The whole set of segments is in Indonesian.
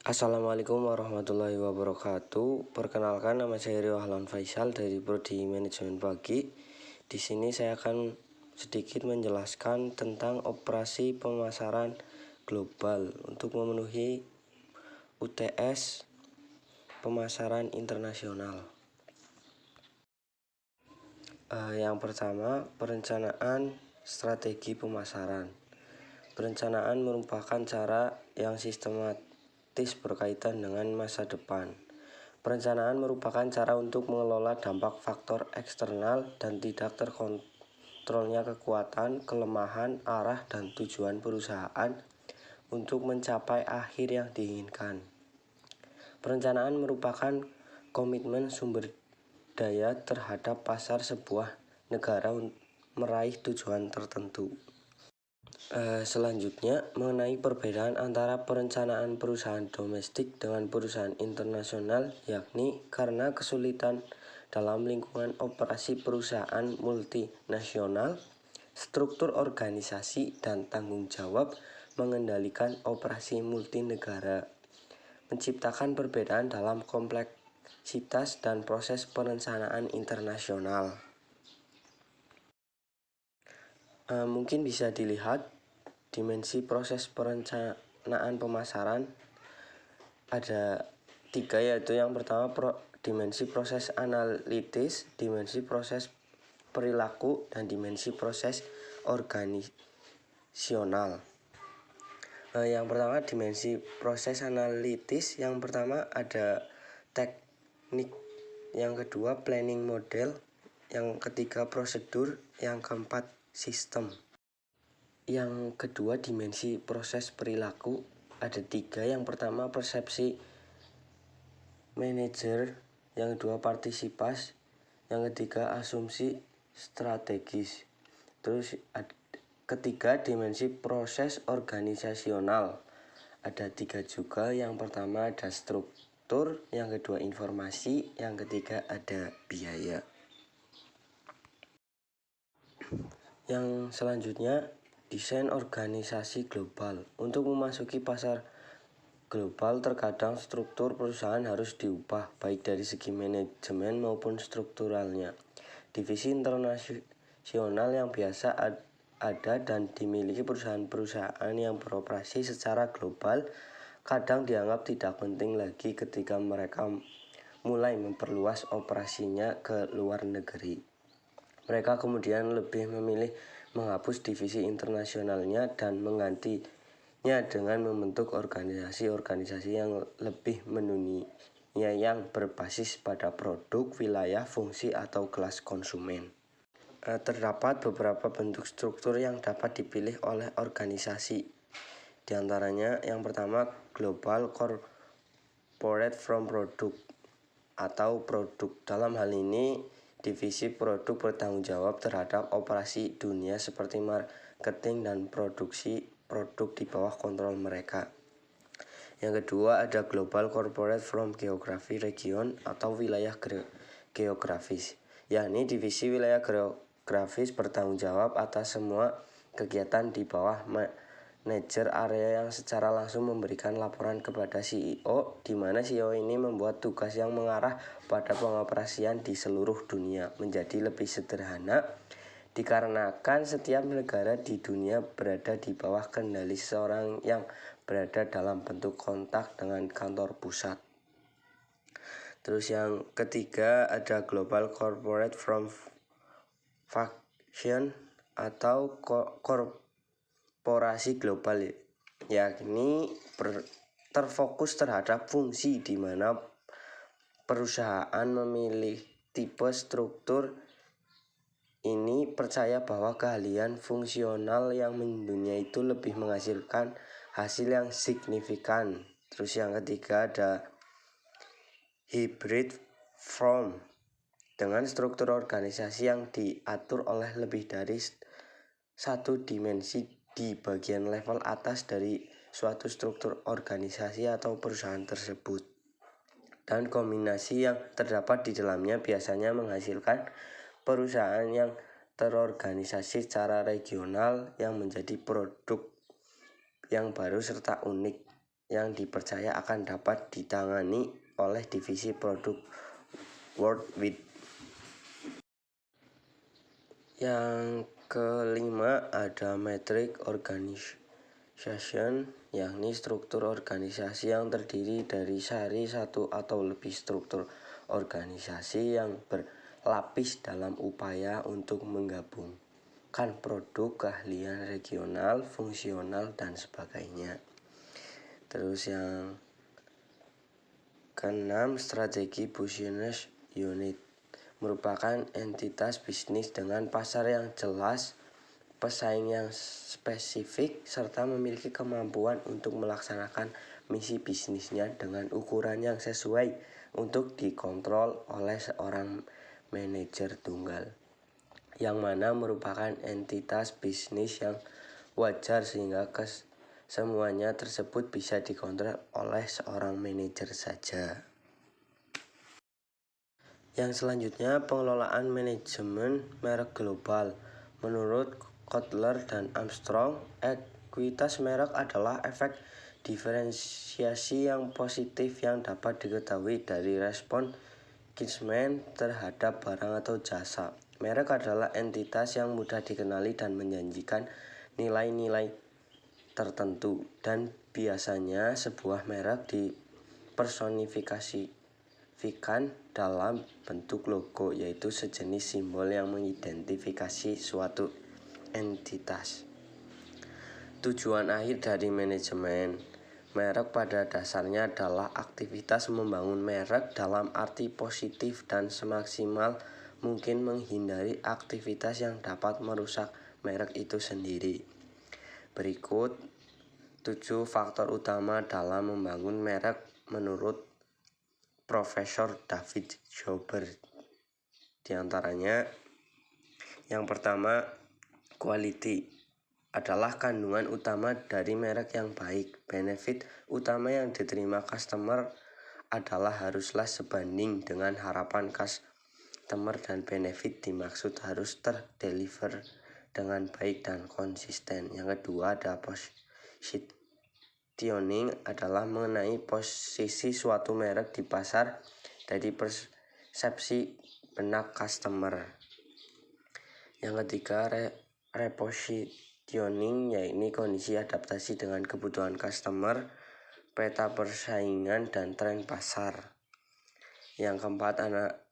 Assalamualaikum warahmatullahi wabarakatuh. Perkenalkan, nama saya Rio Ahlan Faisal dari Prodi Manajemen Pagi. Di sini saya akan sedikit menjelaskan tentang operasi pemasaran global untuk memenuhi UTS pemasaran internasional. Yang pertama, perencanaan strategi pemasaran. Perencanaan merupakan cara yang sistematis berkaitan dengan masa depan. Perencanaan merupakan cara untuk mengelola dampak faktor eksternal dan tidak terkontrolnya kekuatan, kelemahan, arah, dan tujuan perusahaan untuk mencapai akhir yang diinginkan. Perencanaan merupakan komitmen sumber daya terhadap pasar sebuah negara meraih tujuan tertentu. Selanjutnya, mengenai perbedaan antara perencanaan perusahaan domestik dengan perusahaan internasional, yakni karena kesulitan dalam lingkungan operasi perusahaan multinasional, struktur organisasi dan tanggung jawab mengendalikan operasi multinegara, menciptakan perbedaan dalam kompleksitas dan proses perencanaan internasional. Mungkin bisa dilihat dimensi proses perencanaan pemasaran ada 3, yaitu yang pertama dimensi proses analitis, dimensi proses perilaku, dan dimensi proses organisasional. Yang pertama dimensi proses analitis. Yang pertama ada teknik, yang kedua planning model, yang ketiga prosedur, yang keempat sistem. Yang kedua dimensi proses perilaku ada 3. Yang pertama persepsi manajer, yang kedua partisipasi, yang ketiga asumsi strategis. Terus ketiga dimensi proses organisasional ada 3 juga. Yang pertama ada struktur, yang kedua informasi, yang ketiga ada biaya. Yang selanjutnya, desain organisasi global. Untuk memasuki pasar global, terkadang struktur perusahaan harus diubah, baik dari segi manajemen maupun strukturalnya. Divisi internasional yang biasa ada dan dimiliki perusahaan-perusahaan yang beroperasi secara global kadang dianggap tidak penting lagi ketika mereka mulai memperluas operasinya ke luar negeri. Mereka kemudian lebih memilih menghapus divisi internasionalnya dan menggantinya dengan membentuk organisasi-organisasi yang lebih mendunia, yang berbasis pada produk, wilayah, fungsi, atau kelas konsumen. Terdapat beberapa bentuk struktur yang dapat dipilih oleh organisasi. Di antaranya, yang pertama Global Corporate From Product atau produk. Dalam hal ini, divisi produk bertanggung jawab terhadap operasi dunia seperti marketing dan produksi produk di bawah kontrol mereka. Yang kedua ada Global Corporate From Geography Region atau wilayah geografis, yakni divisi wilayah geografis bertanggung jawab atas semua kegiatan di bawah manajer area yang secara langsung memberikan laporan kepada CEO, di mana CEO ini membuat tugas yang mengarah pada pengoperasian di seluruh dunia menjadi lebih sederhana, dikarenakan setiap negara di dunia berada di bawah kendali seseorang yang berada dalam bentuk kontak dengan kantor pusat. Terus yang ketiga ada Global Corporate From Function atau korporasi global, yakni terfokus terhadap fungsi, di mana perusahaan memilih tipe struktur ini percaya bahwa keahlian fungsional yang mendunia itu lebih menghasilkan hasil yang signifikan. Terus yang ketiga ada hybrid form, dengan struktur organisasi yang diatur oleh lebih dari satu dimensi di bagian level atas dari suatu struktur organisasi atau perusahaan tersebut, dan kombinasi yang terdapat di dalamnya biasanya menghasilkan perusahaan yang terorganisasi secara regional yang menjadi produk yang baru serta unik. yang dipercaya akan dapat ditangani oleh divisi produk Worldwide. Yang kelima ada metric organization, yakni struktur organisasi yang terdiri dari satu atau lebih struktur organisasi yang berlapis dalam upaya untuk menggabungkan produk, keahlian regional, fungsional, dan sebagainya. Terus yang keenam, strategi business unit merupakan entitas bisnis dengan pasar yang jelas, pesaing yang spesifik, serta memiliki kemampuan untuk melaksanakan misi bisnisnya dengan ukuran yang sesuai untuk dikontrol oleh seorang manajer tunggal, yang mana merupakan entitas bisnis yang wajar sehingga semuanya tersebut bisa dikontrol oleh seorang manajer saja. Yang selanjutnya, pengelolaan manajemen merek global. Menurut Kotler dan Armstrong, ekuitas merek adalah efek diferensiasi yang positif yang dapat diketahui dari respon konsumen terhadap barang atau jasa. Merek adalah entitas yang mudah dikenali dan menjanjikan nilai-nilai tertentu, dan biasanya sebuah merek dipersonifikasi dalam bentuk logo, yaitu sejenis simbol yang mengidentifikasi suatu entitas. Tujuan akhir dari manajemen merek pada dasarnya adalah aktivitas membangun merek dalam arti positif dan semaksimal mungkin menghindari aktivitas yang dapat merusak merek itu sendiri. Berikut 7 faktor utama dalam membangun merek menurut Profesor David Schauber. Di antaranya, yang pertama, quality adalah kandungan utama dari merek yang baik. Benefit utama yang diterima customer adalah haruslah sebanding dengan harapan customer, dan benefit dimaksud harus terdeliver dengan baik dan konsisten. Yang kedua ada positioning adalah mengenai posisi suatu merek di pasar dari persepsi benak customer. Yang ketiga, repositioning, yaitu kondisi adaptasi dengan kebutuhan customer, peta persaingan, dan tren pasar. Yang keempat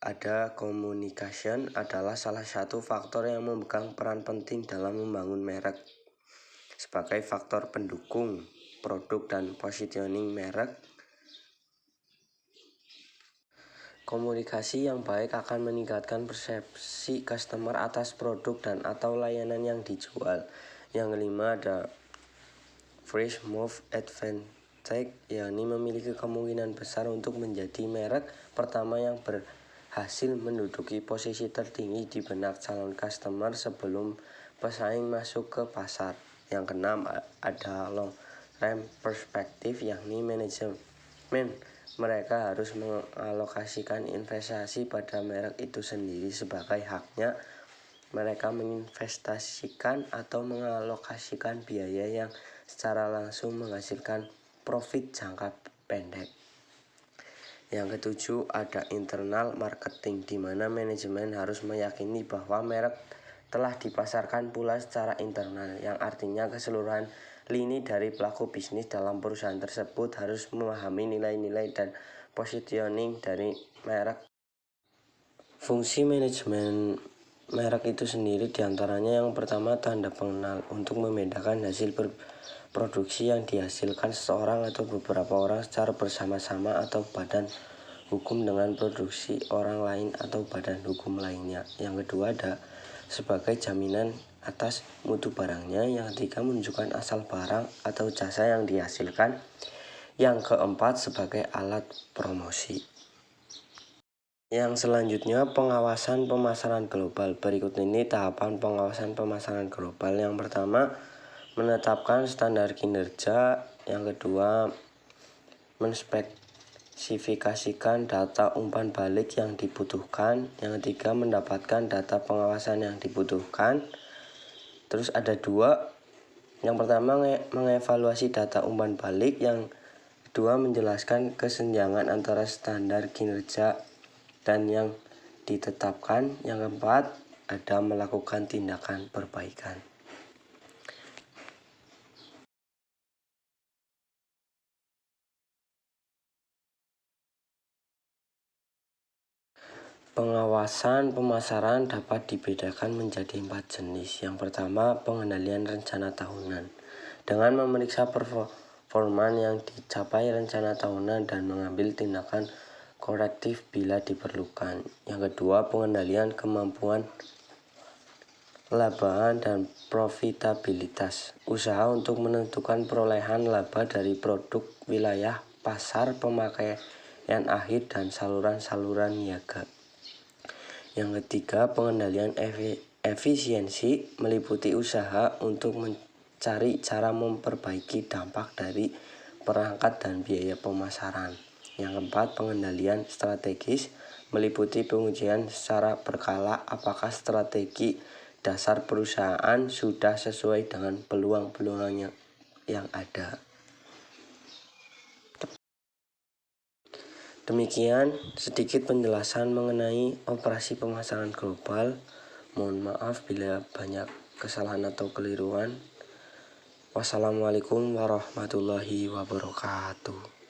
ada communication adalah salah satu faktor yang memegang peran penting dalam membangun merek sebagai faktor pendukung produk dan positioning merek. Komunikasi yang baik akan meningkatkan persepsi customer atas produk dan atau layanan yang dijual. Yang kelima ada first move advantage, yakni memiliki kemungkinan besar untuk menjadi merek pertama yang berhasil menduduki posisi tertinggi di benak calon customer sebelum pesaing masuk ke pasar. Yang keenam ada long term perspective, yakni manajemen mereka harus mengalokasikan investasi pada merek itu sendiri sebagai haknya. Mereka menginvestasikan atau mengalokasikan biaya yang secara langsung menghasilkan profit jangka pendek. Yang ketujuh ada internal marketing, di mana manajemen harus meyakini bahwa merek telah dipasarkan pula secara internal, yang artinya keseluruhan lini dari pelaku bisnis dalam perusahaan tersebut harus memahami nilai-nilai dan positioning dari merek. Fungsi manajemen merek itu sendiri diantaranya yang pertama tanda pengenal, untuk membedakan hasil produksi yang dihasilkan seseorang atau beberapa orang secara bersama-sama atau badan hukum dengan produksi orang lain atau badan hukum lainnya. Yang kedua ada sebagai jaminan atas mutu barangnya. Yang ketiga menunjukkan asal barang atau jasa yang dihasilkan. Yang keempat sebagai alat promosi. Yang selanjutnya pengawasan pemasaran global. Berikut ini tahapan pengawasan pemasaran global. Yang pertama menetapkan standar kinerja. Yang kedua menspesifikasikan data umpan balik yang dibutuhkan. Yang ketiga mendapatkan data pengawasan yang dibutuhkan. Terus ada dua. Yang pertama mengevaluasi data umpan balik. Yang kedua, menjelaskan kesenjangan antara standar kinerja dan yang ditetapkan. Yang keempat, ada melakukan tindakan perbaikan. Pengawasan pemasaran dapat dibedakan menjadi 4 jenis. Yang pertama, pengendalian rencana tahunan. Dengan memeriksa performa yang dicapai rencana tahunan dan mengambil tindakan korektif bila diperlukan. Yang kedua, pengendalian kemampuan laba dan profitabilitas. Usaha untuk menentukan perolehan laba dari produk, wilayah, pasar, pemakaian akhir, dan saluran-saluran niaga. Yang ketiga, pengendalian efisiensi meliputi usaha untuk mencari cara memperbaiki dampak dari perangkat dan biaya pemasaran. Yang keempat, pengendalian strategis meliputi pengujian secara berkala apakah strategi dasar perusahaan sudah sesuai dengan peluang-peluangnya yang ada. Demikian sedikit penjelasan mengenai operasi pemasaran global. Mohon maaf bila banyak kesalahan atau keliruan. Wassalamualaikum warahmatullahi wabarakatuh.